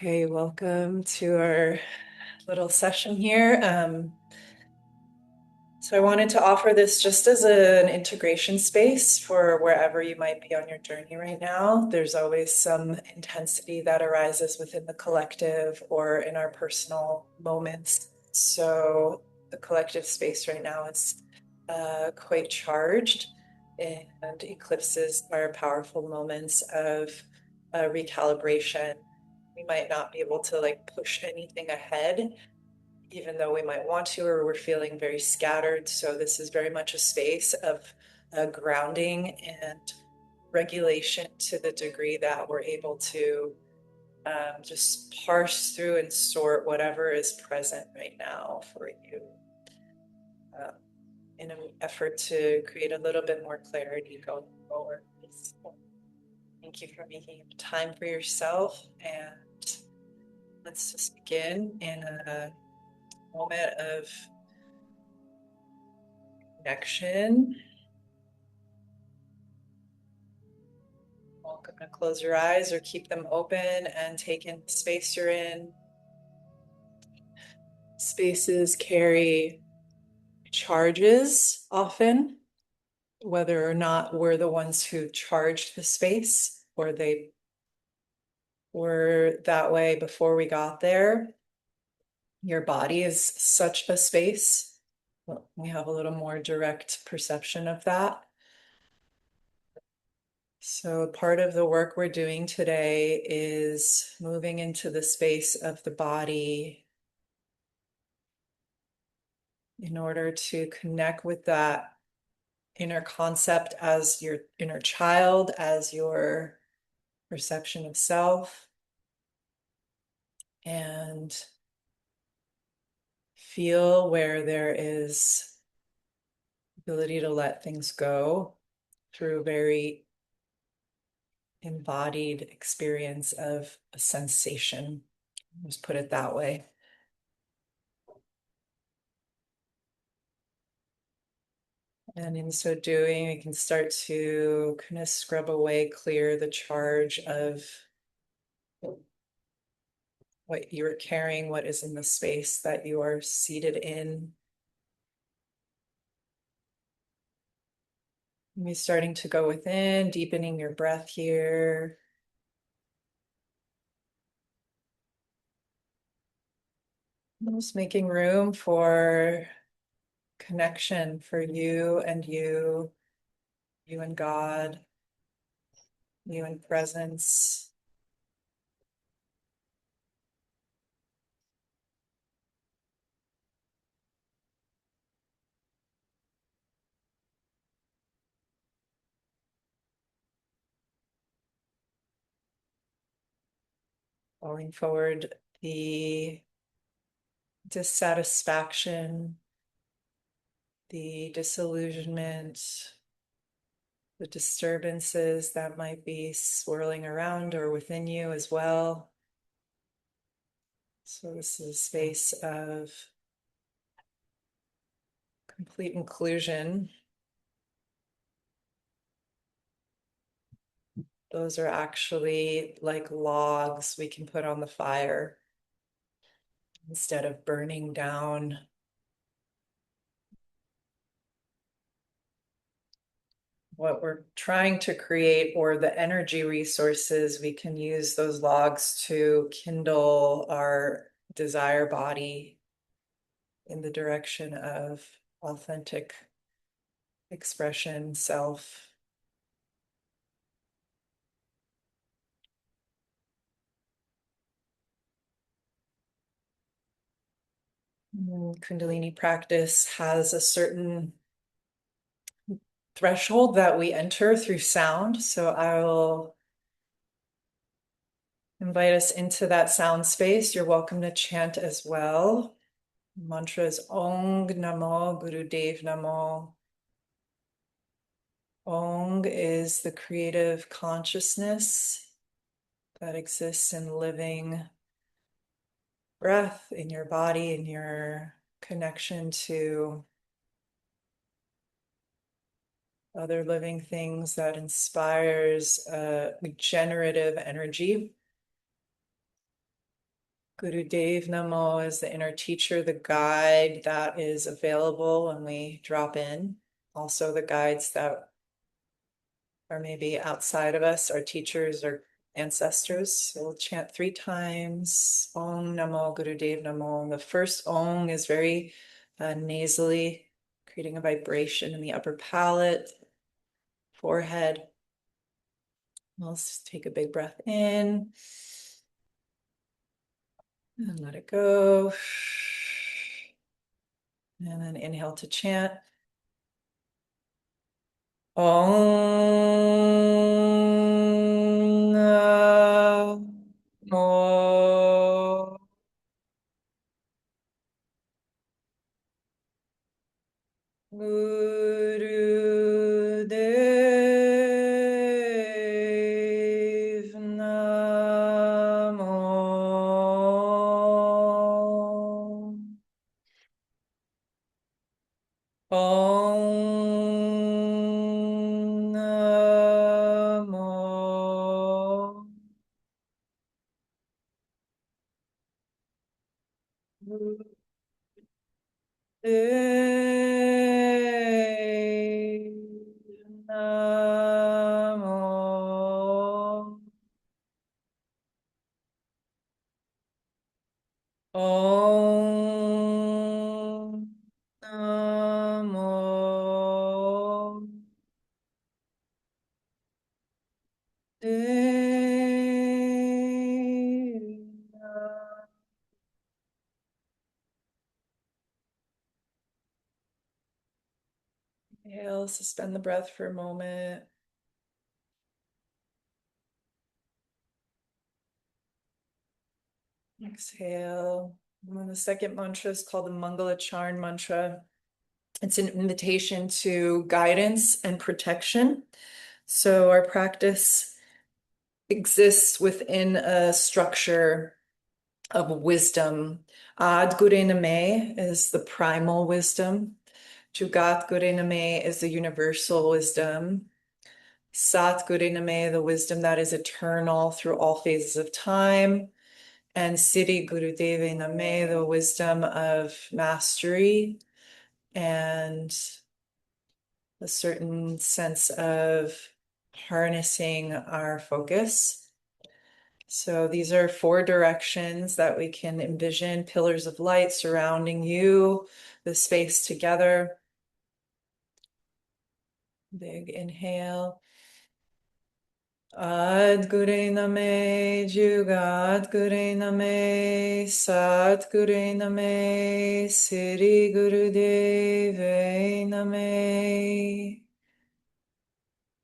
Okay, welcome to our little session here. So I wanted to offer this just as an integration space for wherever you might be on your journey right now. There's always some intensity that arises within the collective or in our personal moments. So the collective space right now is quite charged, and eclipses are powerful moments of recalibration. We might not be able to push anything ahead, even though we might want to, or we're feeling very scattered. So this is very much a space of grounding and regulation to the degree that we're able to just parse through and sort whatever is present right now for you, uh, in an effort to create a little bit more clarity going forward. So thank you for making time for yourself, and let's just begin in a moment of connection. Welcome to close your eyes or keep them open and take in the space you're in. Spaces carry charges often, whether or not we're the ones who charged the space or they were that way before we got there. Your body is such a space. Well, we have a little more direct perception of that. So part of the work we're doing today is moving into the space of the body in order to connect with that inner concept as your inner child, as your perception of self, and feel where there is ability to let things go through very embodied experience of a sensation. Just put it that way. And in so doing, we can start to kind of scrub away, clear the charge of what you're carrying, what is in the space that you are seated in. Maybe starting to go within, deepening your breath here. Just making room for connection for you and you and God, you and presence. Falling forward the dissatisfaction, the disillusionment, the disturbances that might be swirling around or within you as well. So this is a space of complete inclusion. Those are actually like logs we can put on the fire instead of burning down. What we're trying to create, or the energy resources, we can use those logs to kindle our desire body in the direction of authentic expression, self. Kundalini practice has a certain threshold that we enter through sound. So I will invite us into that sound space. You're welcome to chant as well. Mantra is Ong Namo Guru Dev Namo. Ong is the creative consciousness that exists in living breath in your body, in your connection to other living things, that inspires regenerative energy. Guru Dev Namo is the inner teacher, the guide that is available when we drop in. Also, the guides that are maybe outside of us, our teachers or ancestors. So we'll chant 3 times. Om Namo Guru Dev Namo. The first Om is very nasally, creating a vibration in the upper palate, forehead. Let's take a big breath in and let it go. And then inhale to chant. Om Namo Guru Dev Namo Om Namo Guru Dev Namo Om Namo Dev. Inhale, suspend the breath for a moment. Exhale. And then the second mantra is called the Mangala Charn mantra. It's an invitation to guidance and protection. So our practice exists within a structure of wisdom. Ad Gure Name is the primal wisdom. Jugat Gure Name is the universal wisdom. Sat Gure Name, the wisdom that is eternal through all phases of time. And Siddhi Guru Deve Name, the wisdom of mastery and a certain sense of harnessing our focus. So these are 4 directions that we can envision, pillars of light surrounding you, the space together. Big inhale. Ad Gure Name, Jugat Gure Name, Sat Gure Name, Siddhi Guru Deve Name.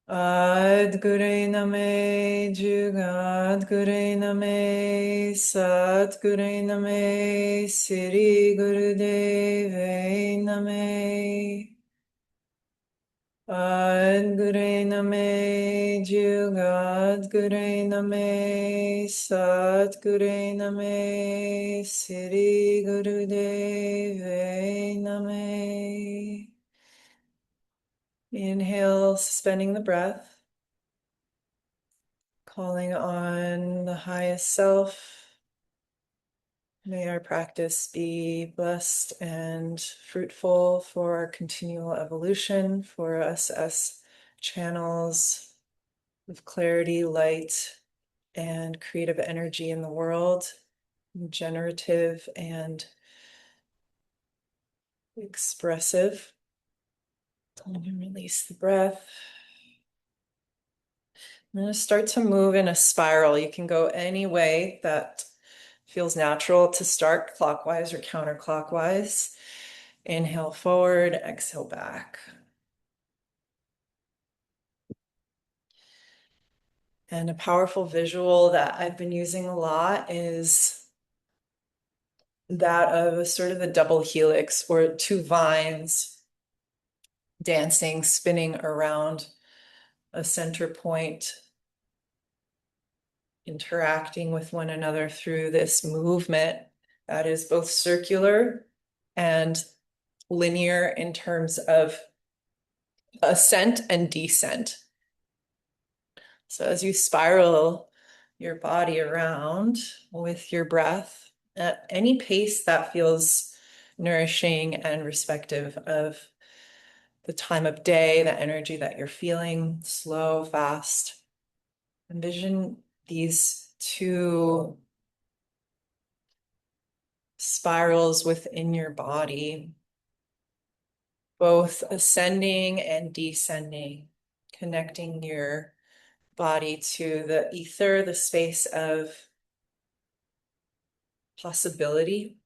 Ad Gure Name, Jugat Gure Name, Sat Gure Name, Siddhi Guru Deve Name. Ad Gure Name, Jugat Gure Name, Sat Gure Name, Siddhi Guru Deve Name. Inhale, suspending the breath, calling on the highest self. May our practice be blessed and fruitful for our continual evolution, for us as channels of clarity, light, and creative energy in the world, generative and expressive. And then release the breath. I'm going to start to move in a spiral. You can go any way that feels natural to start, clockwise or counterclockwise. Inhale forward, exhale back. And a powerful visual that I've been using a lot is that of sort of a double helix or 2 vines dancing, spinning around a center point, interacting with one another through this movement that is both circular and linear in terms of ascent and descent. So as you spiral your body around with your breath, at any pace that feels nourishing and respective of the time of day, the energy that you're feeling, slow, fast. Envision these two spirals within your body, both ascending and descending, connecting your body to the ether, the space of possibility,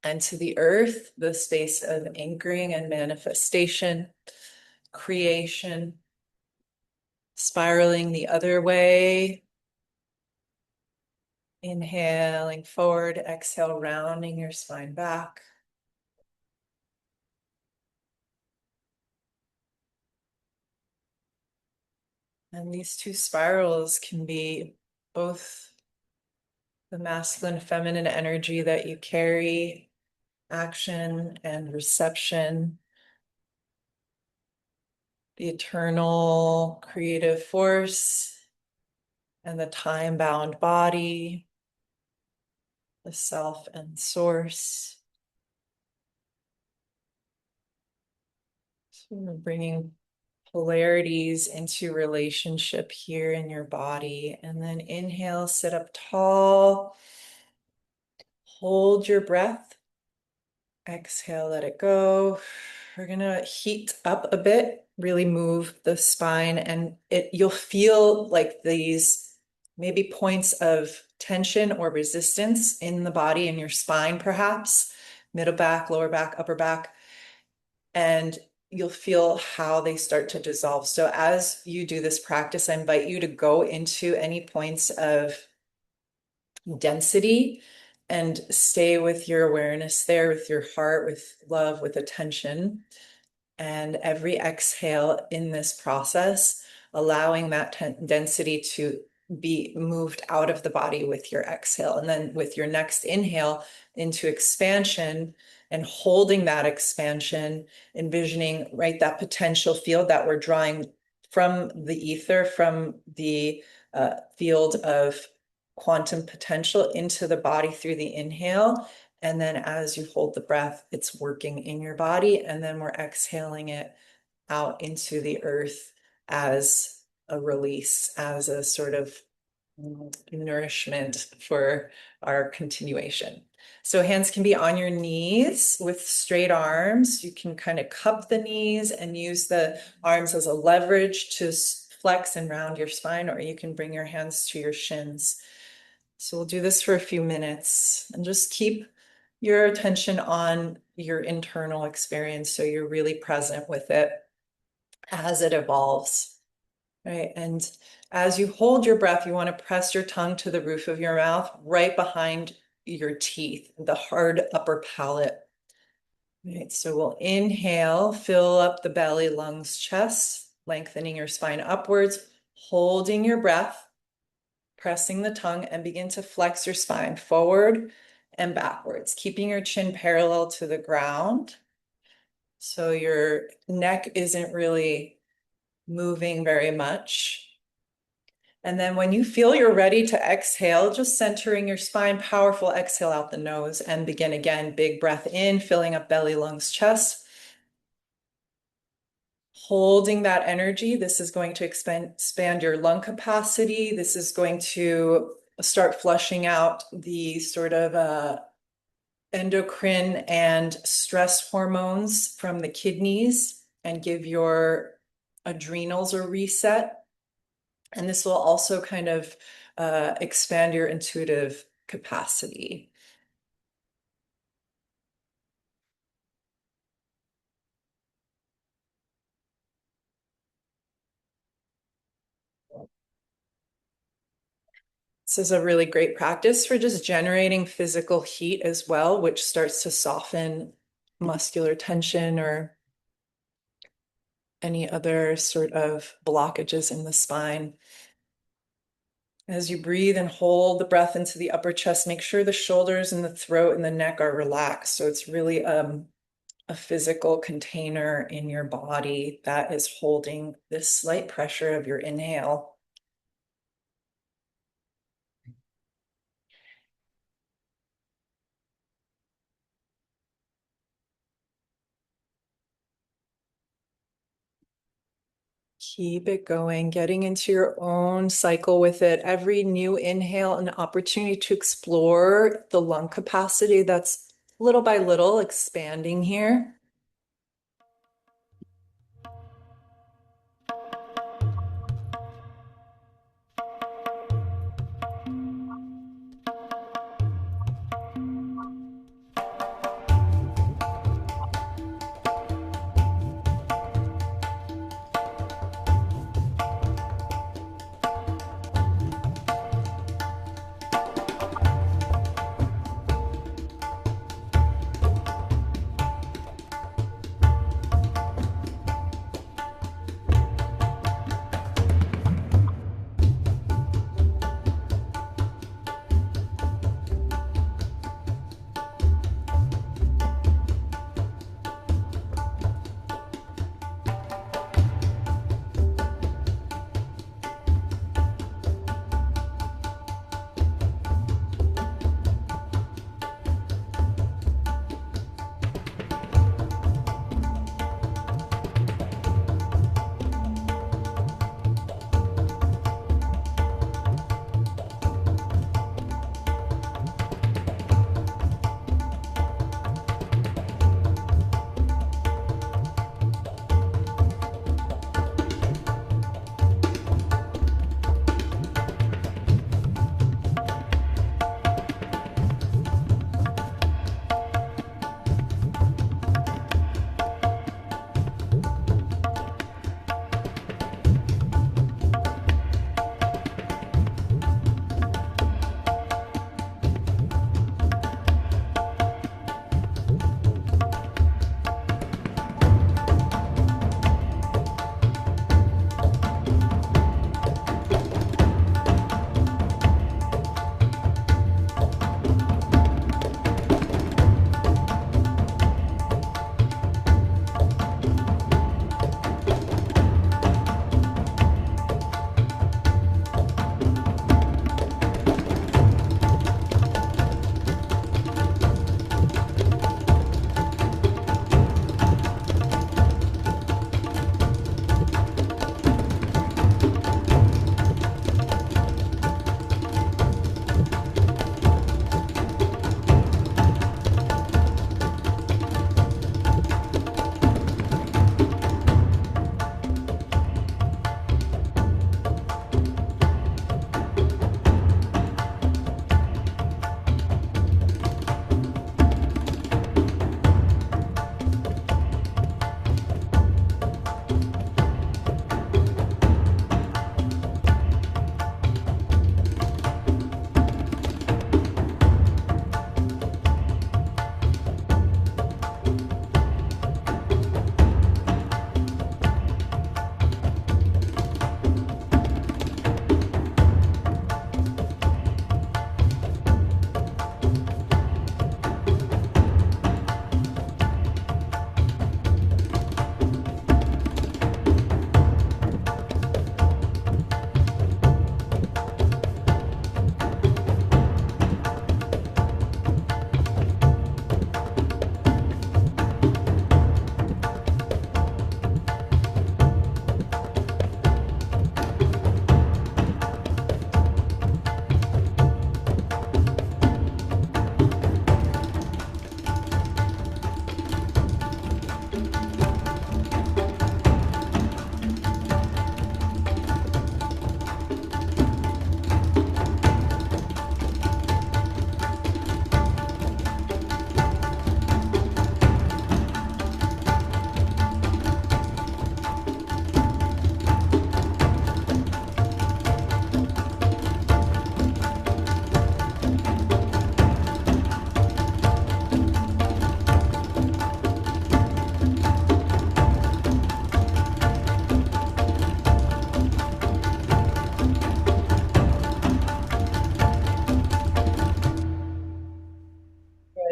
and to the earth, the space of anchoring and manifestation, creation, spiraling the other way. Inhaling forward, exhale, rounding your spine back. And these two spirals can be both the masculine, feminine energy that you carry, action and reception, the eternal creative force, and the time-bound body, the self and source. So we're bringing polarities into relationship here in your body. And then inhale, sit up tall, hold your breath. Exhale, let it go. We're gonna heat up a bit, really move the spine, and you'll feel like these maybe points of tension or resistance in the body, in your spine, perhaps, middle back, lower back, upper back, and you'll feel how they start to dissolve. So as you do this practice, I invite you to go into any points of density and stay with your awareness there, with your heart, with love, with attention. And every exhale in this process, allowing that density to be moved out of the body with your exhale. And then with your next inhale into expansion and holding that expansion, envisioning, right, that potential field that we're drawing from the ether, from the field of quantum potential into the body through the inhale. And then as you hold the breath, it's working in your body. And then we're exhaling it out into the earth as a release, as a sort of nourishment for our continuation. So hands can be on your knees with straight arms. You can kind of cup the knees and use the arms as a leverage to flex and round your spine, or you can bring your hands to your shins. So we'll do this for a few minutes and just keep your attention on your internal experience so you're really present with it as it evolves, right? And as you hold your breath, you want to press your tongue to the roof of your mouth, right behind your teeth, the hard upper palate. Right, so we'll inhale, fill up the belly, lungs, chest, lengthening your spine upwards, holding your breath, pressing the tongue, and begin to flex your spine forward and backwards, keeping your chin parallel to the ground. So your neck isn't really moving very much. And then when you feel you're ready to exhale, just centering your spine, powerful exhale out the nose, and begin again. Big breath in, filling up belly, lungs, chest. Holding that energy. This is going to expand your lung capacity. This is going to start flushing out the sort of endocrine and stress hormones from the kidneys and give your adrenals a reset. And this will also kind of expand your intuitive capacity. This is a really great practice for just generating physical heat as well, which starts to soften muscular tension or any other sort of blockages in the spine. As you breathe and hold the breath into the upper chest, make sure the shoulders and the throat and the neck are relaxed. So it's really a physical container in your body that is holding this slight pressure of your inhale. Keep it going, getting into your own cycle with it. Every new inhale, an opportunity to explore the lung capacity that's little by little expanding here.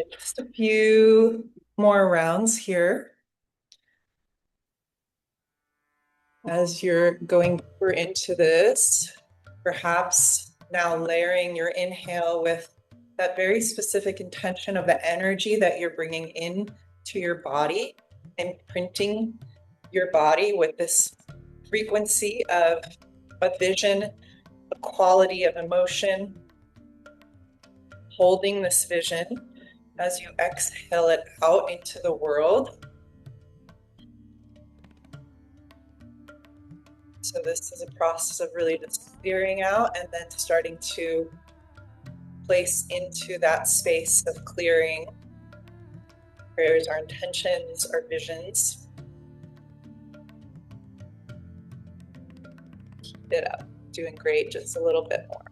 Good. Just a few more rounds here. As you're going deeper into this, perhaps now layering your inhale with that very specific intention of the energy that you're bringing in to your body and printing your body with this frequency of a vision, a quality of emotion, holding this vision as you exhale it out into the world. So this is a process of really just clearing out and then starting to place into that space of clearing prayers, our intentions, our visions. Keep it up. Doing great, just a little bit more.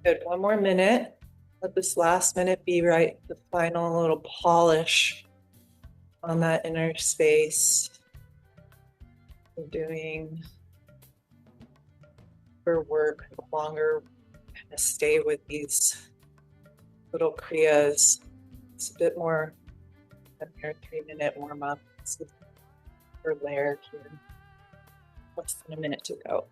Good, one more minute. Let this last minute be right, the final little polish on that inner space. We're doing for work, no longer kind of stay with these little kriyas. It's a bit more than your 3-minute warm up. This is for layer here. Less than a minute to go.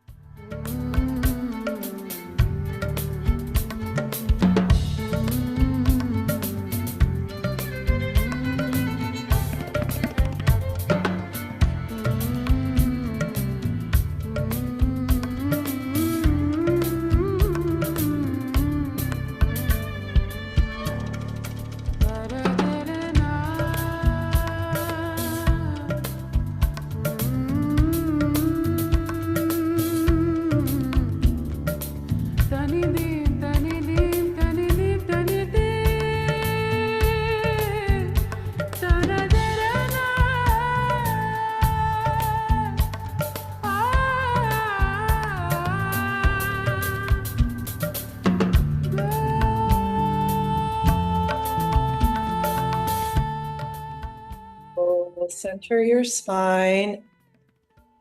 Center your spine.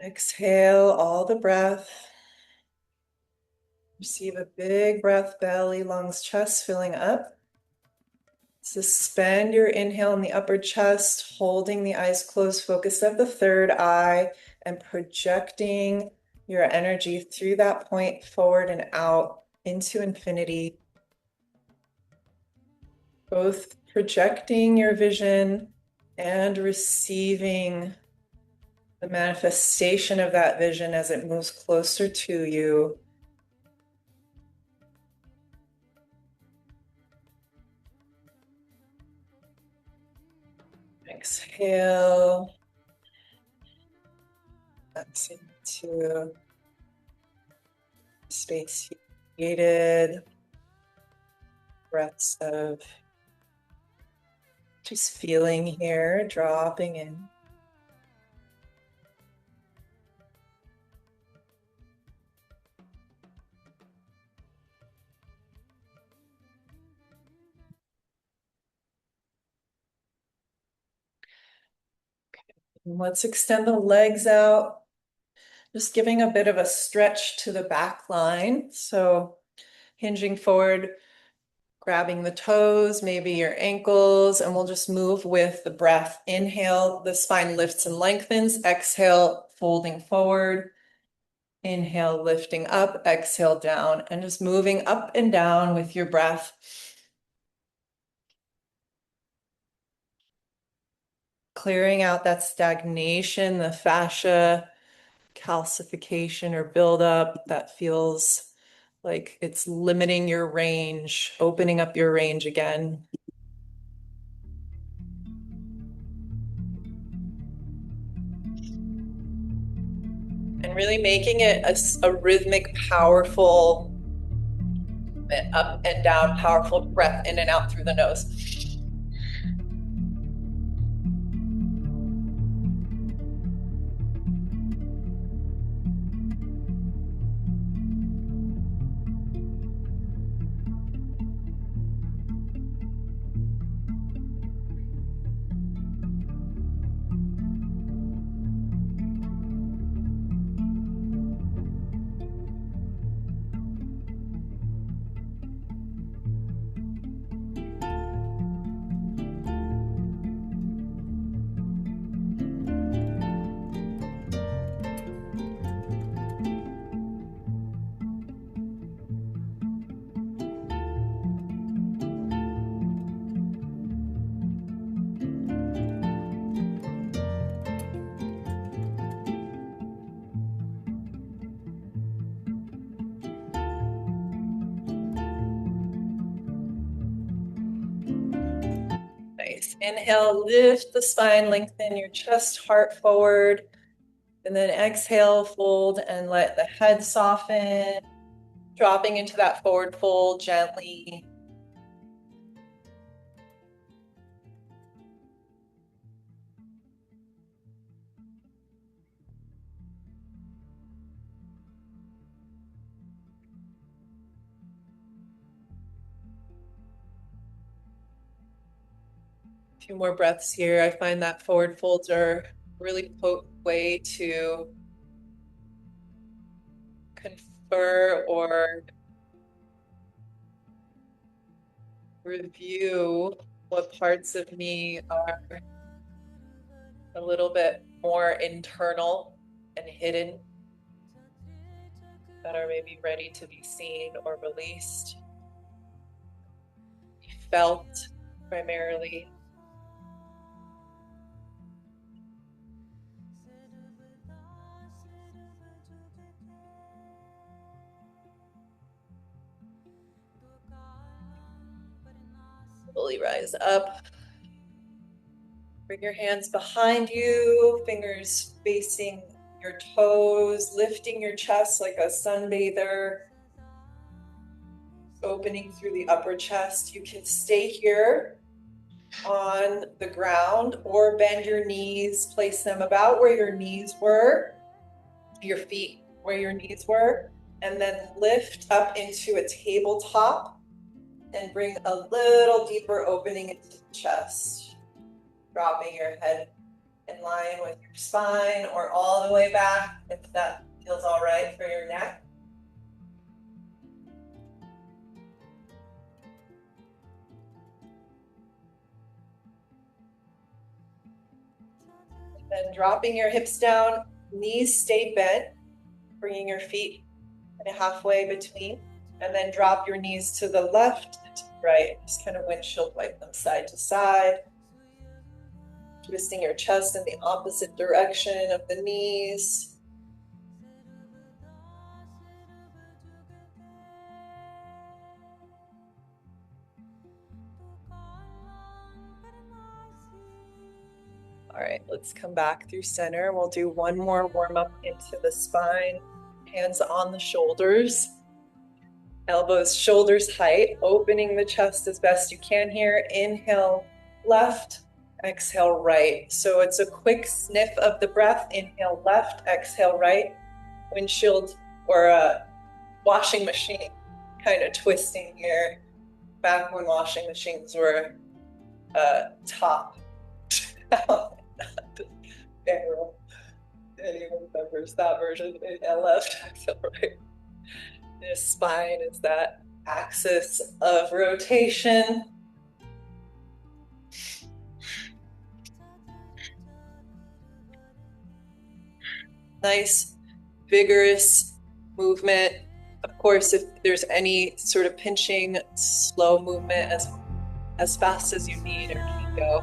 Exhale all the breath. Receive a big breath, belly, lungs, chest filling up. Suspend your inhale in the upper chest, holding the eyes closed, focus at the third eye, and projecting your energy through that point forward and out into infinity, both projecting your vision and receiving the manifestation of that vision as it moves closer to you. Exhale. That's into space you created. Breaths of just feeling here, dropping in. And let's extend the legs out. Just giving a bit of a stretch to the back line. So hinging forward, grabbing the toes, maybe your ankles, and we'll just move with the breath. Inhale, the spine lifts and lengthens. Exhale, folding forward. Inhale, lifting up. Exhale, down. And just moving up and down with your breath. Clearing out that stagnation, the fascia calcification or buildup that feels like it's limiting your range, opening up your range again. And really making it a rhythmic, powerful, up and down, powerful breath in and out through the nose. Nice. Inhale, lift the spine, lengthen your chest, heart forward. And then exhale, fold and let the head soften, dropping into that forward fold gently. A few more breaths here. I find that forward folds are a really potent way to confer or review what parts of me are a little bit more internal and hidden, that are maybe ready to be seen or released, be felt primarily. Slowly rise up. Bring your hands behind you, fingers facing your toes, lifting your chest like a sunbather, opening through the upper chest. You can stay here on the ground or bend your knees, place them about where your knees were, your feet where your knees were, and then lift up into a tabletop and bring a little deeper opening into the chest, dropping your head in line with your spine or all the way back if that feels all right for your neck. Then dropping your hips down, knees stay bent, bringing your feet halfway between, and then drop your knees to the left, to right. Just kind of windshield wipe them side to side. Twisting your chest in the opposite direction of the knees. All right, let's come back through center. We'll do one more warm up into the spine. Hands on the shoulders. Elbows, shoulders height, opening the chest as best you can here. Inhale left, exhale right. So it's a quick sniff of the breath. Inhale left, exhale right. Windshield or a washing machine kind of twisting here. Back when washing machines were top. Barrel. Anyone remembers that version? Inhale left, exhale right. The spine is that axis of rotation. Nice, vigorous movement. Of course, if there's any sort of pinching, slow movement as fast as you need or can go.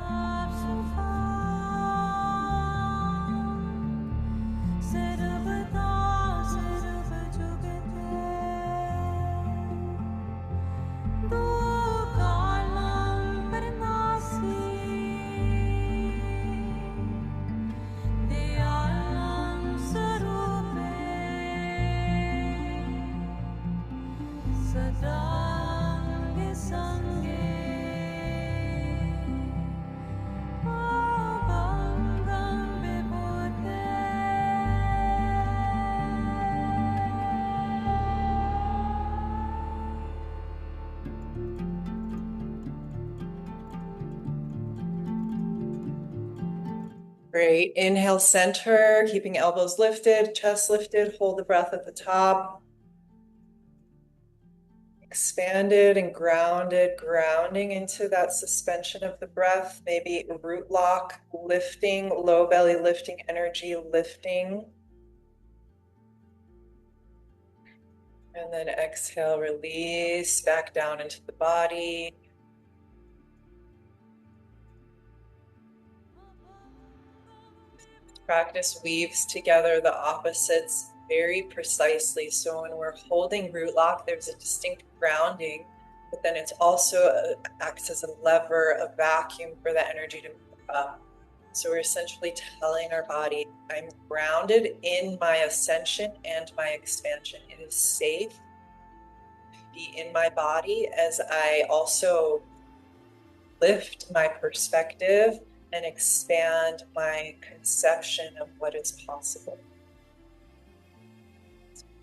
Great. Inhale, center, keeping elbows lifted, chest lifted, hold the breath at the top. Expanded and grounded, grounding into that suspension of the breath, maybe root lock, lifting, low belly lifting energy, lifting. And then exhale, release back down into the body. Practice weaves together the opposites very precisely. So when we're holding root lock, there's a distinct grounding, but then it's also acts as a lever, a vacuum for the energy to move up. So we're essentially telling our body, I'm grounded in my ascension and my expansion. It is safe to be in my body as I also lift my perspective and expand my conception of what is possible.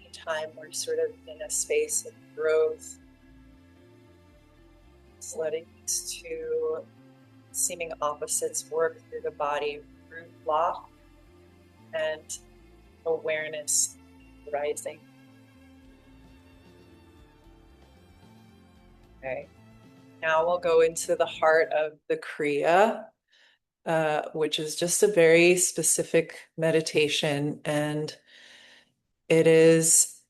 Anytime we're sort of in a space of growth, just letting these two seeming opposites work through the body, root lock and awareness rising. Okay, now we'll go into the heart of the Kriya. Which is just a very specific meditation, and it is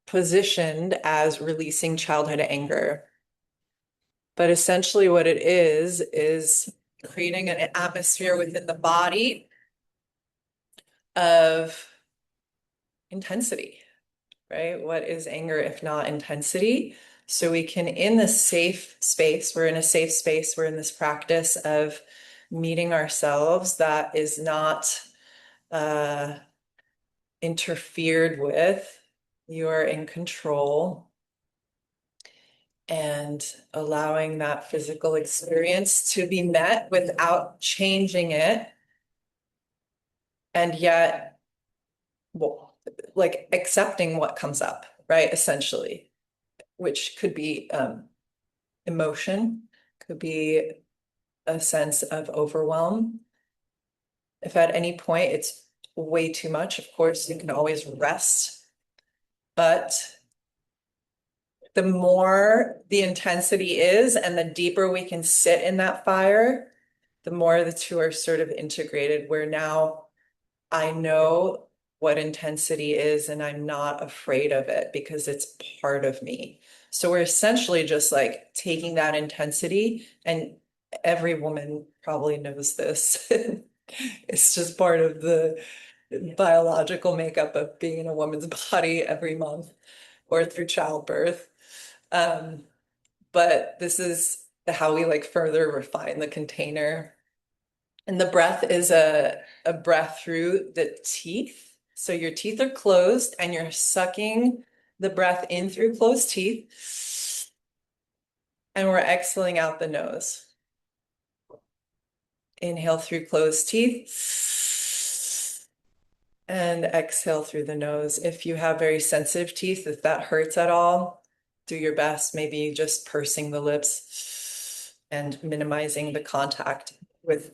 positioned as releasing childhood anger. But essentially what it is creating an atmosphere within the body of intensity, right? What is anger if not intensity? So we can, in this safe space, we're in a safe space, we're in this practice of meeting ourselves that is not interfered with. You are in control and allowing that physical experience to be met without changing it. And yet, well, like accepting what comes up, right? Essentially, which could be emotion, could be a sense of overwhelm. If at any point it's way too much, of course, you can always rest. But the more the intensity is and the deeper we can sit in that fire, the more the two are sort of integrated, where now I know what intensity is and I'm not afraid of it because it's part of me. So we're essentially just like taking that intensity, and every woman probably knows this. It's just part of the biological makeup of being in a woman's body every month or through childbirth. Um, but this is how we like further refine the container. And the breath is a breath through the teeth. So your teeth are closed and you're sucking the breath in through closed teeth. And we're exhaling out the nose. Inhale through closed teeth. And exhale through the nose. If you have very sensitive teeth, if that hurts at all, do your best, maybe just pursing the lips and minimizing the contact with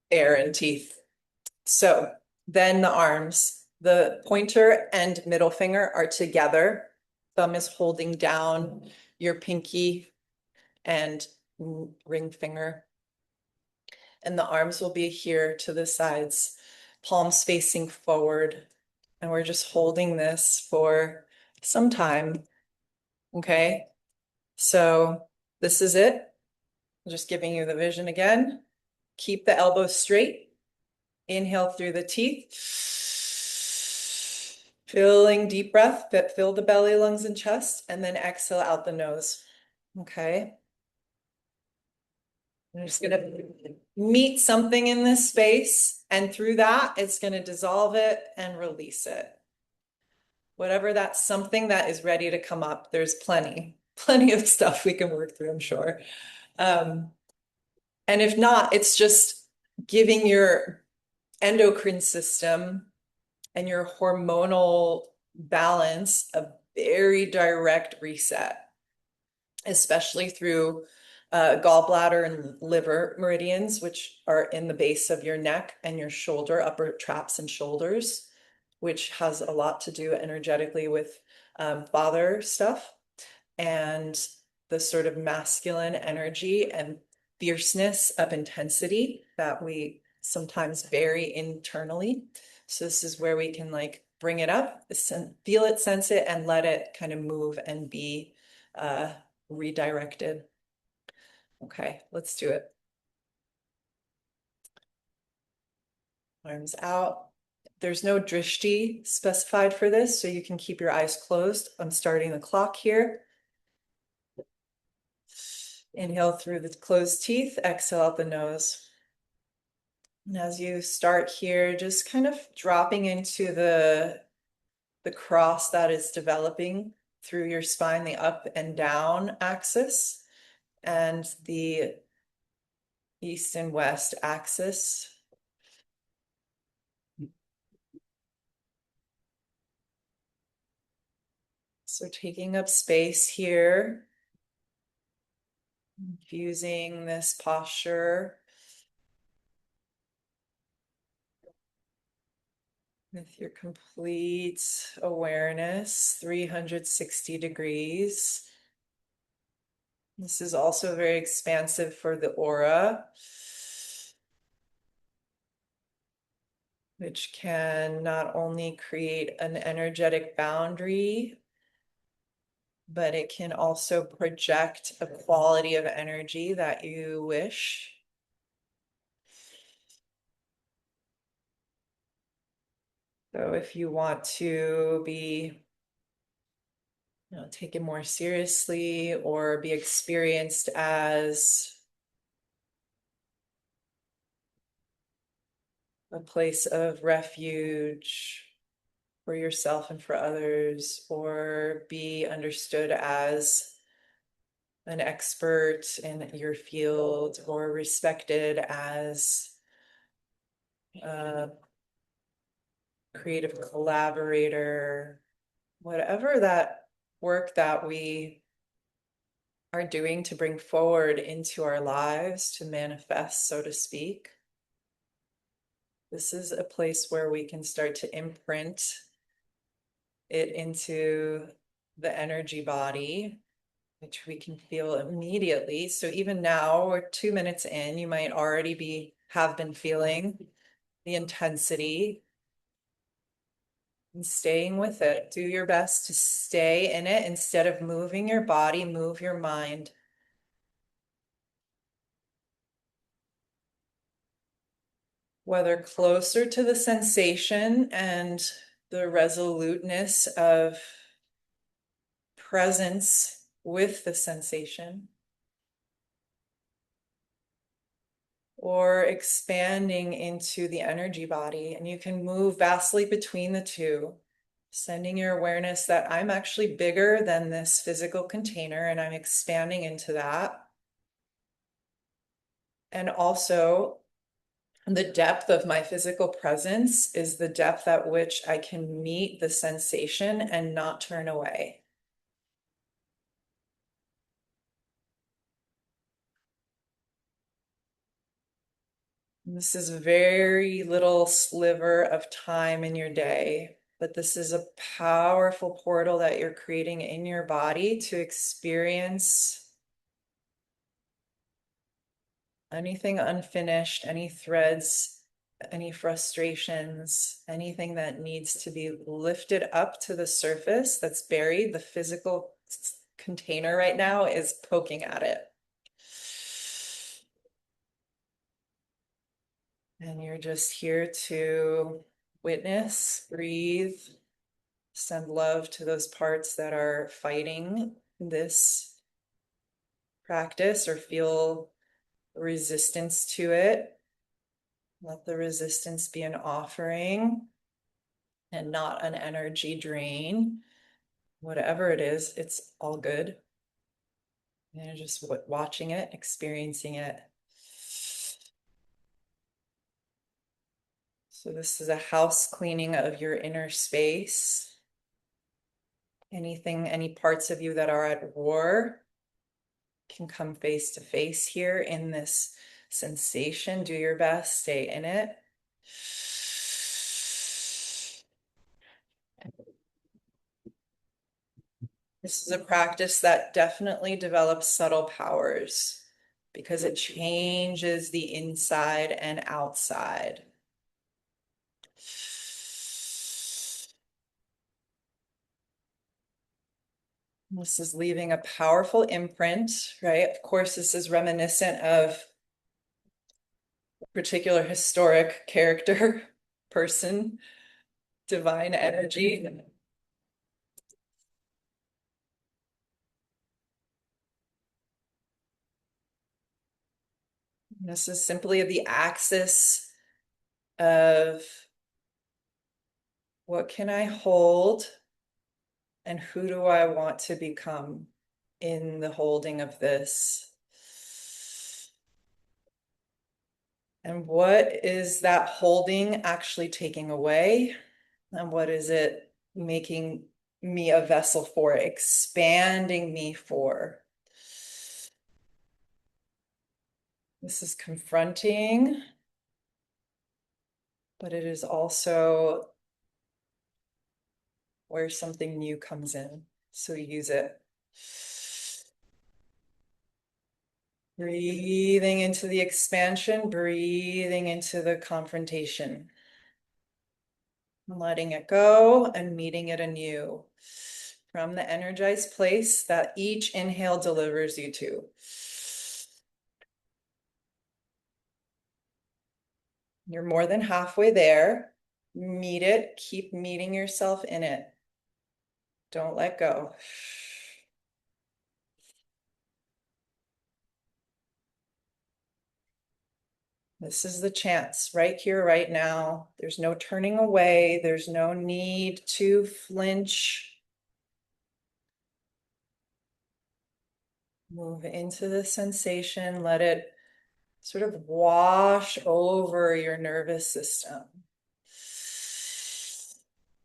air and teeth. So then the arms, the pointer and middle finger are together. Thumb is holding down your pinky and ring finger. And the arms will be here to the sides, palms facing forward. And we're just holding this for some time. Okay. So this is it. I'm just giving you the vision again. Keep the elbows straight. Inhale through the teeth. Filling deep breath, but fill the belly, lungs, and chest, and then exhale out the nose. Okay. I'm just going to meet something in this space, and through that, it's going to dissolve it and release it. Whatever that something that is ready to come up, there's plenty of stuff we can work through, I'm sure. And if not, it's just giving your endocrine system and your hormonal balance a very direct reset, especially through gallbladder and liver meridians, which are in the base of your neck and your shoulder, upper traps and shoulders, which has a lot to do energetically with father stuff and the sort of masculine energy and fierceness of intensity that we sometimes bury internally. So this is where we can like bring it up, feel it, sense it, and let it kind of move and be redirected. Okay, let's do it. Arms out. There's no drishti specified for this, so you can keep your eyes closed. I'm starting the clock here. Inhale through the closed teeth, exhale out the nose. And as you start here, just kind of dropping into the cross that is developing through your spine, the up and down axis, and the east and west axis. So taking up space here, infusing this posture with your complete awareness, 360 degrees. This is also very expansive for the aura, which can not only create an energetic boundary, but it can also project a quality of energy that you wish. So if you want to be taken more seriously or be experienced as a place of refuge for yourself and for others, or be understood as an expert in your field, or respected as a creative collaborator, whatever that work that we are doing to bring forward into our lives to manifest, so to speak. This is a place where we can start to imprint it into the energy body, which we can feel immediately. So even now, we're 2 minutes in, you might already have been feeling the intensity And staying with it. Do your best to stay in it instead of moving your body, move your mind. Whether closer to the sensation and the resoluteness of presence with the sensation, or expanding into the energy body. And you can move vastly between the two, sending your awareness that I'm actually bigger than this physical container and I'm expanding into that. And also, the depth of my physical presence is the depth at which I can meet the sensation and not turn away. This is a very little sliver of time in your day, but this is a powerful portal that you're creating in your body to experience anything unfinished, any threads, any frustrations, anything that needs to be lifted up to the surface that's buried. The physical container right now is poking at it. And you're just here to witness, breathe, send love to those parts that are fighting this practice or feel resistance to it. Let the resistance be an offering and not an energy drain. Whatever it is, it's all good. And you're just watching it, experiencing it. So this is a house cleaning of your inner space. Anything, any parts of you that are at war can come face to face here in this sensation. Do your best, stay in it. This is a practice that definitely develops subtle powers because it changes the inside and outside. This is leaving a powerful imprint, right? Of course, this is reminiscent of a particular historic character, person, divine energy. This is simply the axis of what can I hold and who do I want to become in the holding of this? And what is that holding actually taking away? And what is it making me a vessel for, expanding me for? This is confronting, but it is also where something new comes in. So use it. Breathing into the expansion, breathing into the confrontation. Letting it go and meeting it anew from the energized place that each inhale delivers you to. You're more than halfway there. Meet it, keep meeting yourself in it. Don't let go. This is the chance right here, right now. There's no turning away. There's no need to flinch. Move into the sensation. Let it sort of wash over your nervous system.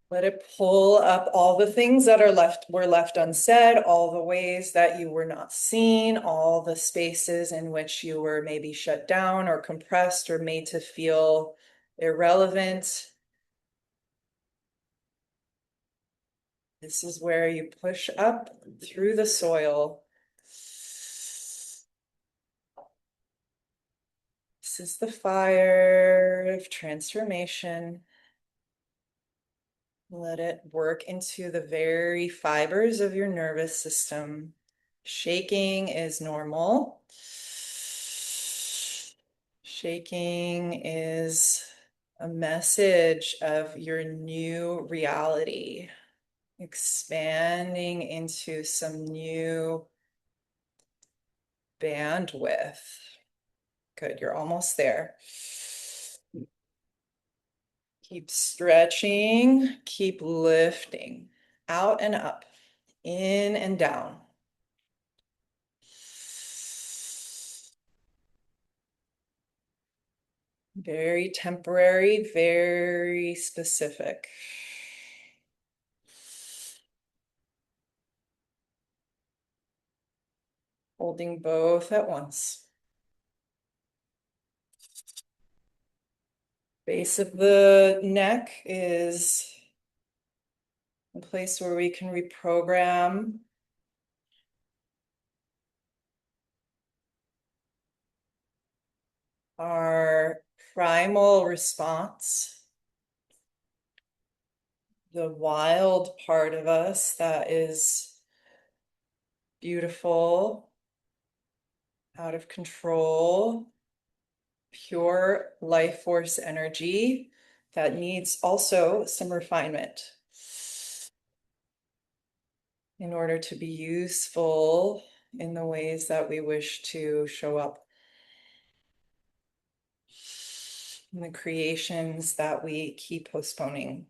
Let it pull up all the things that were left unsaid, all the ways that you were not seen, all the spaces in which you were maybe shut down or compressed or made to feel irrelevant. This is where you push up through the soil. This is the fire of transformation. Let it work into the very fibers of your nervous system. Shaking is normal. Shaking is a message of your new reality, expanding into some new bandwidth. Good, you're almost there. Keep stretching, keep lifting, out and up, in and down. Very temporary, very specific. Holding both at once. Base of the neck is a place where we can reprogram our primal response, the wild part of us that is beautiful, out of control, pure life force energy that needs also some refinement in order to be useful in the ways that we wish to show up. In the creations that we keep postponing.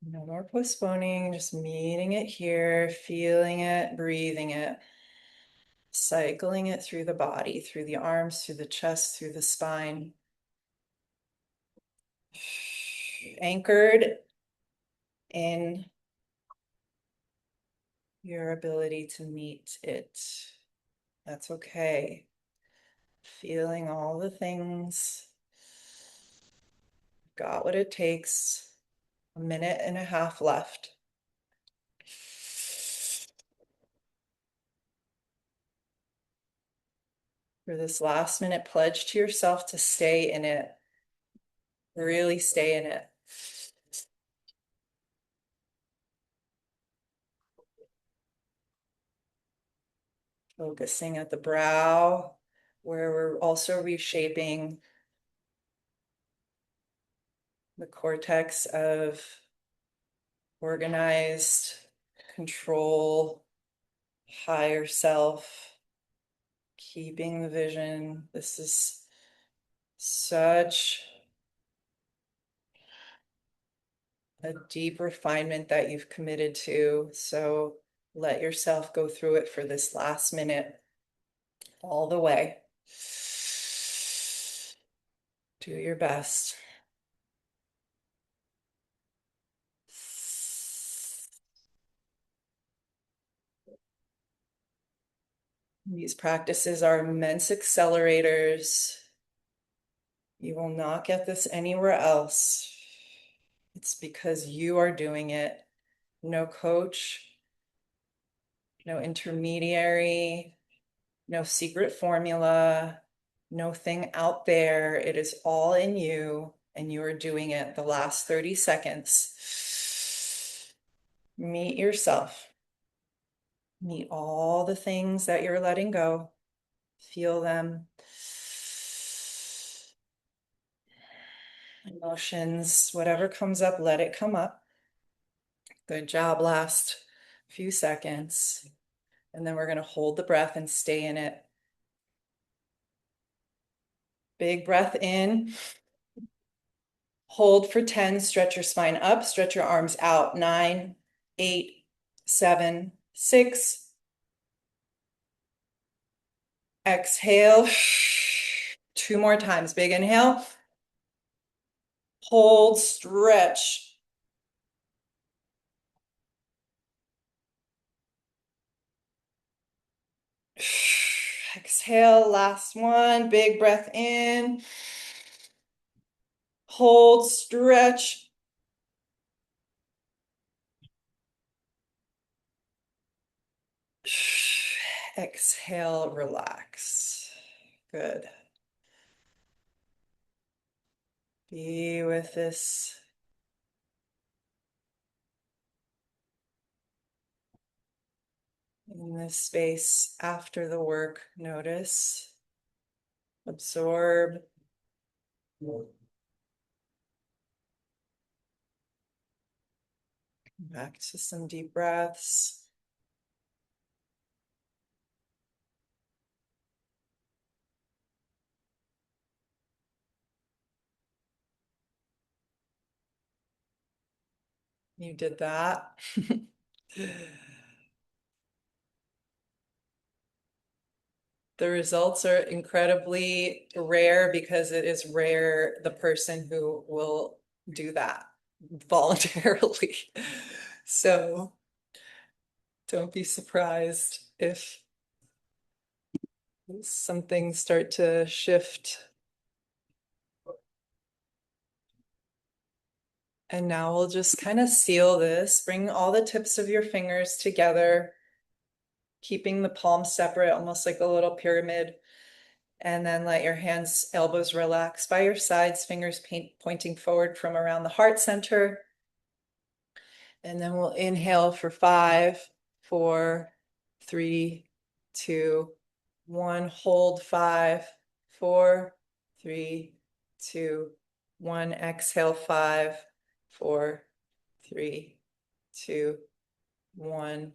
No more postponing, just meeting it here, feeling it, breathing it, cycling it through the body, through the arms, through the chest, through the spine. Anchored in your ability to meet it. That's okay. Feeling all the things. Got what it takes. A minute and a half left. For this last minute pledge to yourself to stay in it. Really stay in it. Focusing at the brow, where we're also reshaping the cortex of organized control, higher self, keeping the vision. This is such a deep refinement that you've committed to. So let yourself go through it for this last minute, all the way. Do your best. These practices are immense accelerators. You will not get this anywhere else. It's because you are doing it. No coach, no intermediary, no secret formula, no thing out there. It is all in you, and you are doing it the last 30 seconds. Meet yourself. Meet all the things that you're letting go. Feel them. Emotions, whatever comes up, let it come up. Good job, last few seconds. And then we're going to hold the breath and stay in it. Big breath in. Hold for 10, stretch your spine up, stretch your arms out. 9, 8, 7, 6. Exhale. 2 more times. Big inhale. Hold, stretch. Exhale, last one. Big breath in. Hold, stretch. Exhale, relax. Good. Be with this in this space after the work. Notice, absorb. Back to some deep breaths. You did that. The results are incredibly rare because it is rare the person who will do that voluntarily. So don't be surprised if some things start to shift. And now we'll just kind of seal this. Bring all the tips of your fingers together, keeping the palms separate, almost like a little pyramid. And then let your hands, elbows relax by your sides, fingers pointing forward from around the heart center. And then we'll inhale for 5, 4, 3, 2, 1. Hold 5, 4, 3, 2, 1. Exhale 5, 4, 3, 2, 1.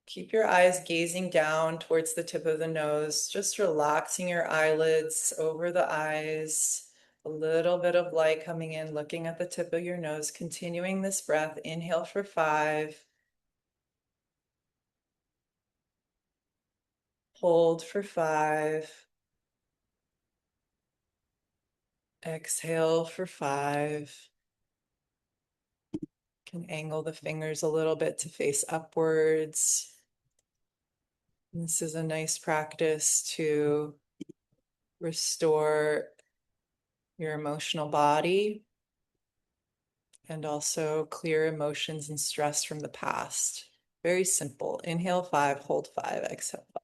Keep your eyes gazing down towards the tip of the nose, just relaxing your eyelids over the eyes. A little bit of light coming in, looking at the tip of your nose, continuing this breath. Inhale for 5. Hold for 5. Exhale for 5. Can angle the fingers a little bit to face upwards. This is a nice practice to restore your emotional body and also clear emotions and stress from the past. Very simple. Inhale 5, hold 5, exhale 5.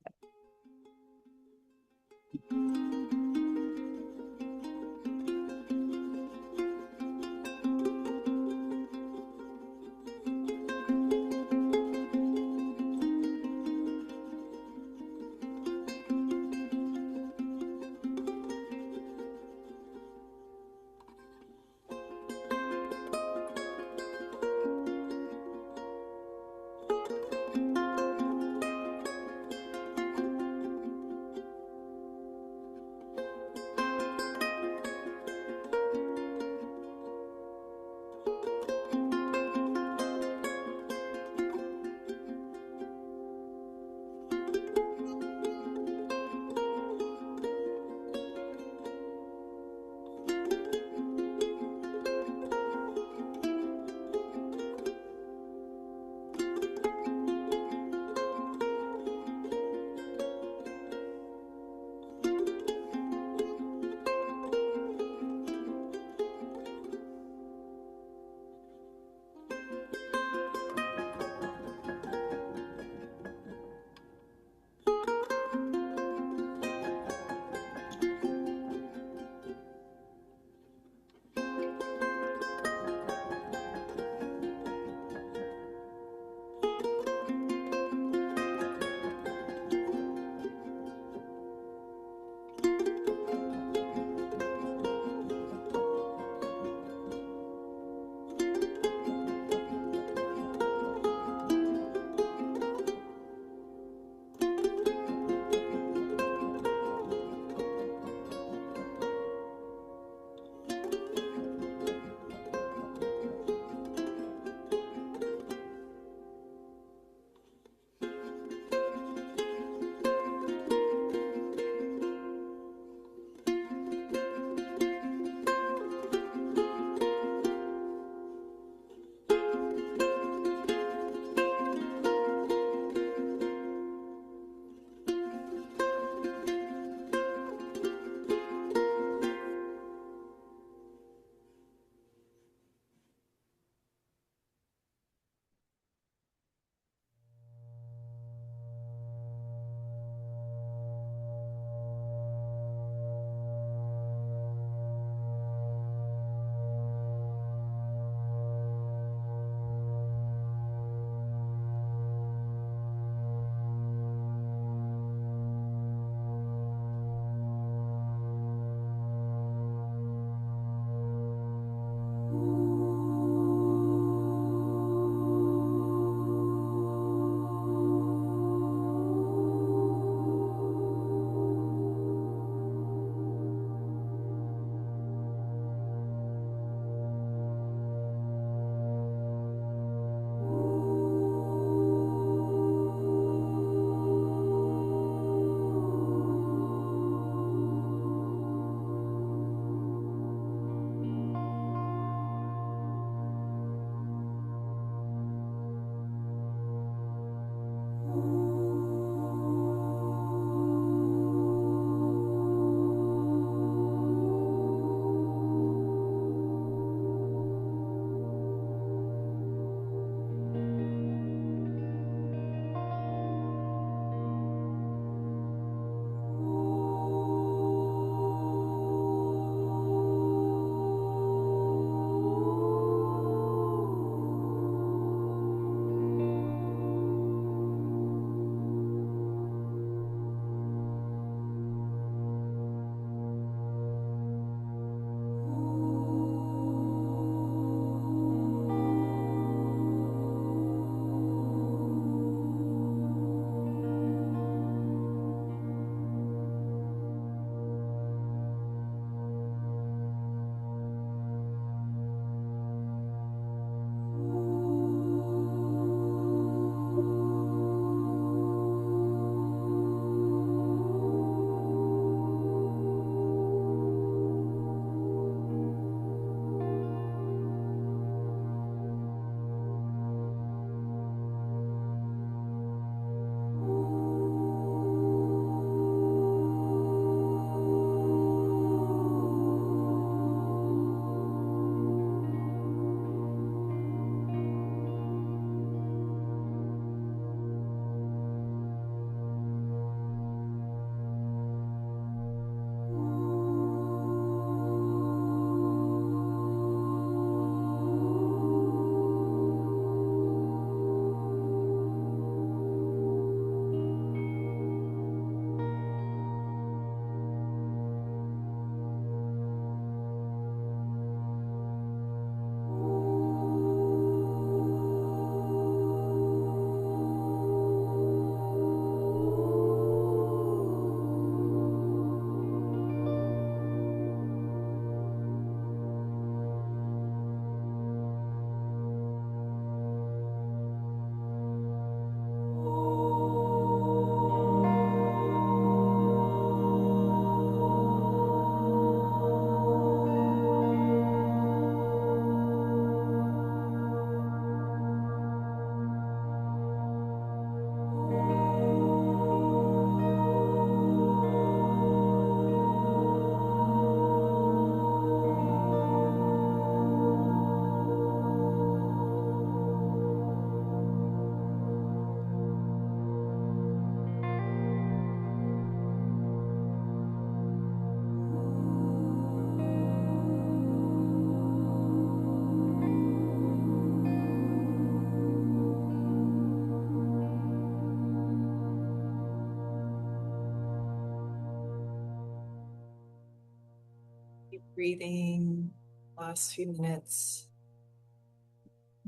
breathing, last few minutes,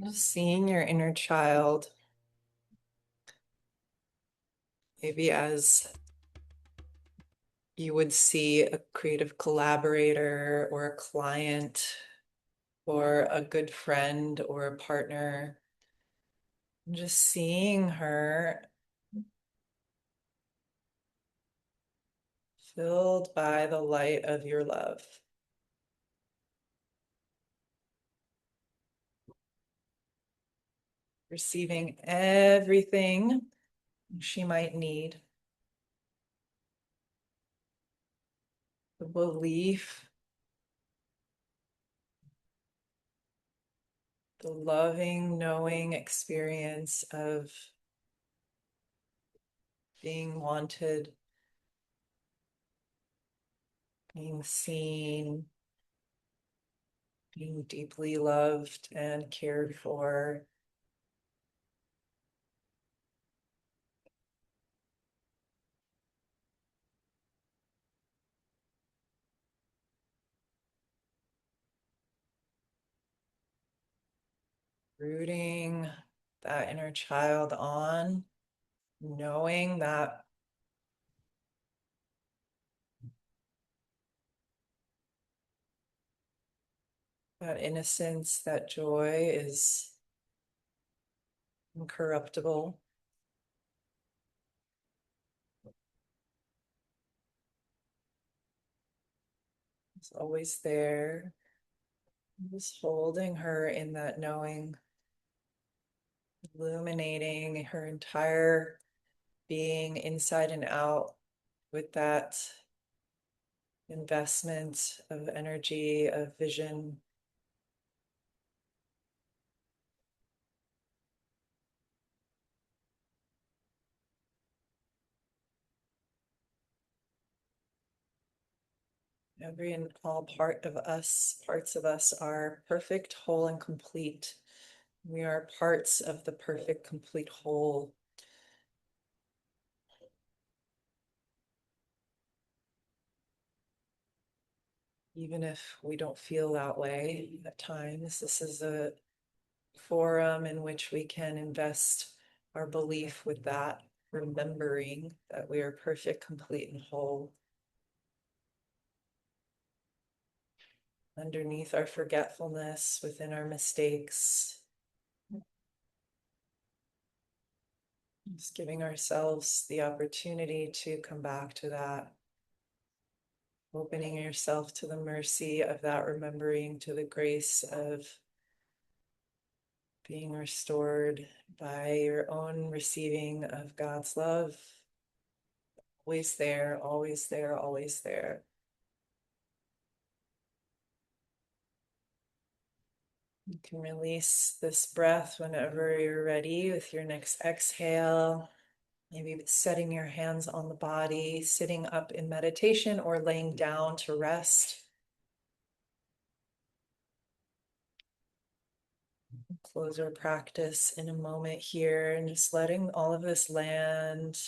just seeing your inner child, maybe as you would see a creative collaborator or a client or a good friend or a partner. Just seeing her filled by the light of your love. Receiving everything she might need. The belief, the loving, knowing experience of being wanted, being seen, being deeply loved and cared for. Rooting that inner child on, knowing that that innocence, that joy is incorruptible. It's always there. Just holding her in that knowing, illuminating her entire being inside and out with that investment of energy, of vision. Every and all parts of us are perfect, whole, and complete. We are parts of the perfect, complete whole. Even if we don't feel that way at times, this is a forum in which we can invest our belief with that, remembering that we are perfect, complete, and whole. Underneath our forgetfulness, within our mistakes, just giving ourselves the opportunity to come back to that, opening yourself to the mercy of that remembering, to the grace of being restored by your own receiving of God's love. Always there, always there, always there. You can release this breath whenever you're ready with your next exhale. Maybe setting your hands on the body, sitting up in meditation or laying down to rest. Close our practice in a moment here and just letting all of this land.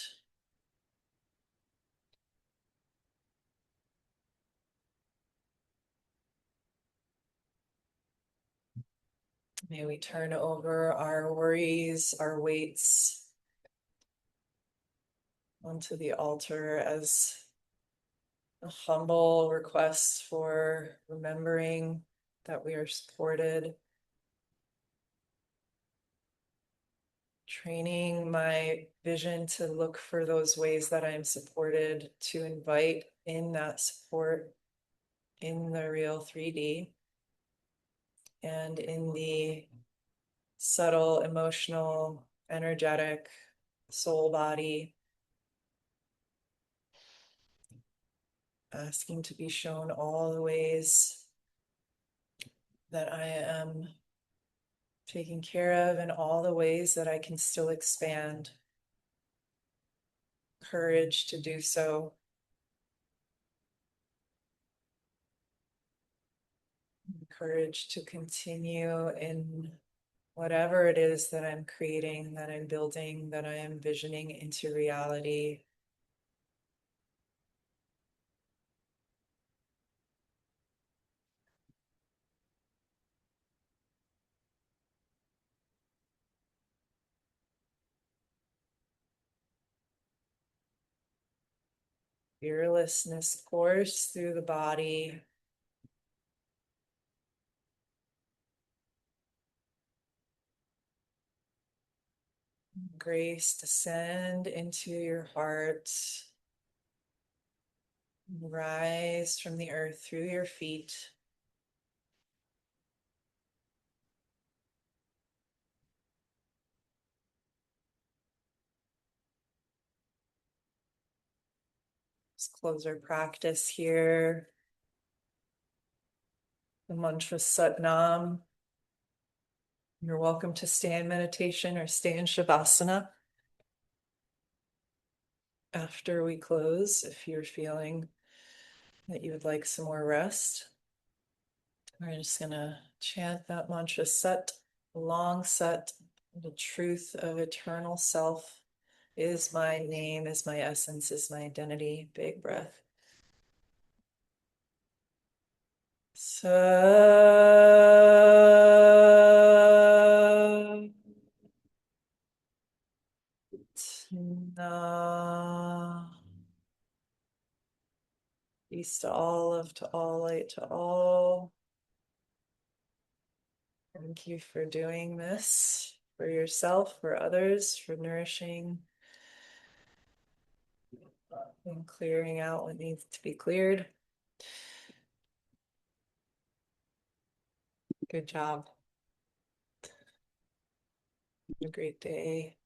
May we turn over our worries, our weights onto the altar as a humble request for remembering that we are supported. Training my vision to look for those ways that I'm supported, to invite in that support in the real 3D and in the subtle, emotional, energetic soul body, asking to be shown all the ways that I am taken care of and all the ways that I can still expand. Courage to do so. Courage to continue in whatever it is that I'm creating, that I'm building, that I am visioning into reality. fearlessness course through the body. Grace descend into your heart. Rise from the earth through your feet. Let's close our practice here. The mantra Sat Nam. You're welcome to stay in meditation or stay in Shavasana after we close if you're feeling that you would like some more rest. We're just gonna chant that mantra Sat, long Sat. The truth of eternal self is my name, is my essence, is my identity. Big breath. Sat. Na. Peace to all, love to all, light to all. Thank you for doing this for yourself, for others, for nourishing and clearing out what needs to be cleared. Good job. Have a great day.